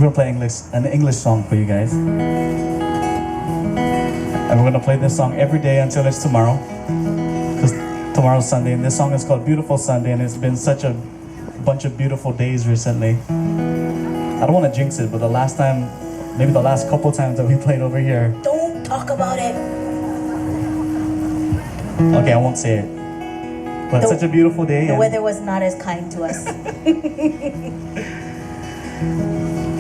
We're gonna play an English song for you guys. And we're gonna play this song every day until it's tomorrow. Because tomorrow's Sunday, and this song is called Beautiful Sunday, and it's been such a bunch of beautiful days recently. I don't want to jinx it, but the last couple times that we played over here. Don't talk about it. Okay, I won't say it. But it's such a beautiful day. The weather was not as kind to us.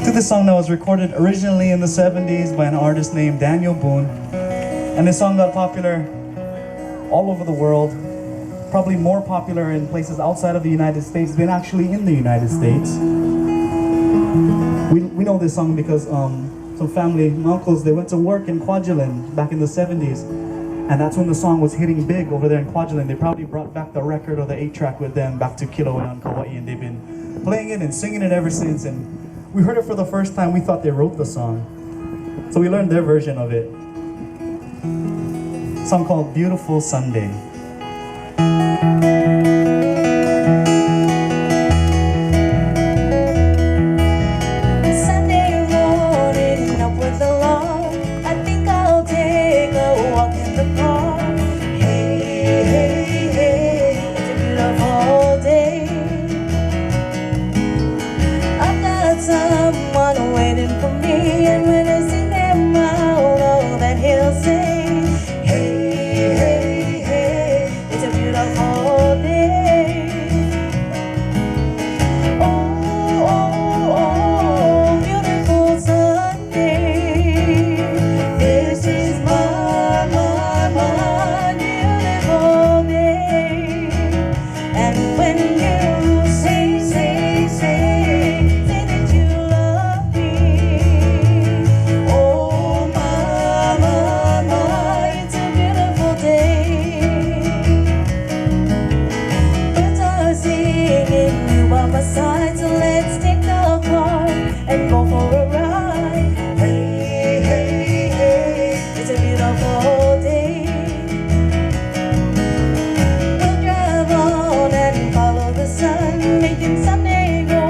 To this song that was recorded originally in the 70s by an artist named Daniel Boone. And this song got popular all over the world. Probably more popular in places outside of the United States than actually in the United States. We know this song because some family, my uncles, they went to work in Kwajalein back in the 70s. And that's when the song was hitting big over there in Kwajalein. They probably brought back the record or the 8-track with them back to Kilauea and Kauai, and they've been playing it and singing it ever since. And we heard it for the first time, we thought they wrote the song. So we learned their version of it. A song called Beautiful Sunday. Sunday morning, up with the law. I think I'll take a walk in the park. Hey, hey, hey, it's a beautiful day. I've got someone waiting for me, and when I sing them out, all that he'll say. Hey, hey, hey, it's a beautiful day. Oh, oh, oh, beautiful Sunday. This is my beautiful day. And when you say that you love me. Oh, my, it's a beautiful day. Birds are singing, you by my side, so let's take the car and go for a ride. Hey, hey, hey, it's a beautiful day. We'll drive on and follow the sun, making Sunday go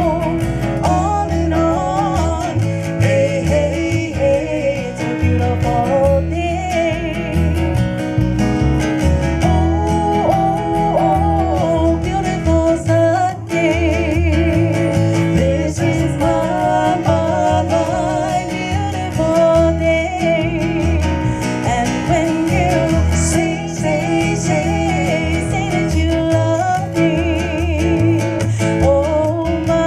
on and on. Hey, hey, hey, it's a beautiful day. Oh, oh, oh, beautiful Sunday. This is my beautiful day. And when you say that you love me. Oh, my,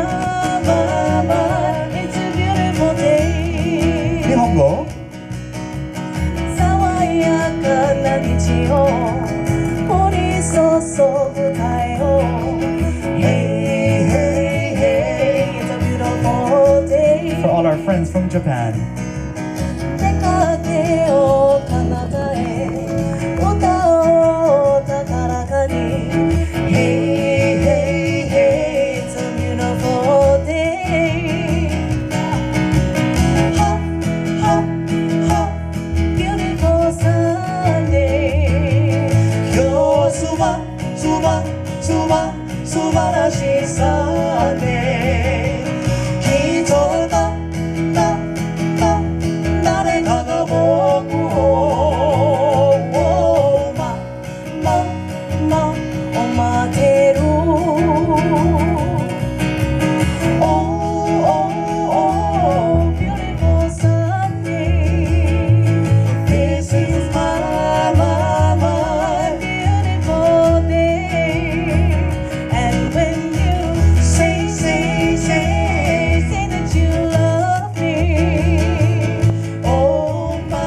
it's a beautiful day. Nihongo. 爽やかな日曜降り注ぐ太陽 Hey, hey, hey, it's a beautiful day. For all our friends from Japan. 出かけよう彼方へ歌おう高らかに Hey, hey, hey, it's a beautiful day. Hop, hop, hop, beautiful Sunday. 今日素晴らしいSunday。人が誰かが僕を待てる。Oh, oh, oh, beautiful Sunday. This is my beautiful day. And when you say that you love me. Oh, my,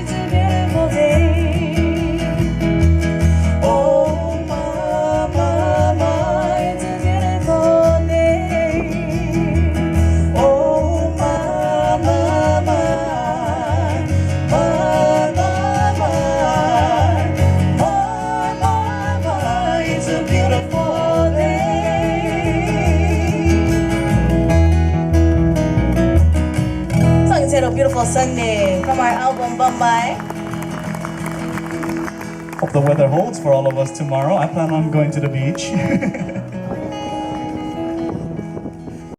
it's a beautiful day. Oh, my, it's a beautiful day. Oh, it's a beautiful day. Song is titled Beautiful Sunday from our album Bombay. Hope the weather holds for all of us tomorrow. I plan on going to the beach.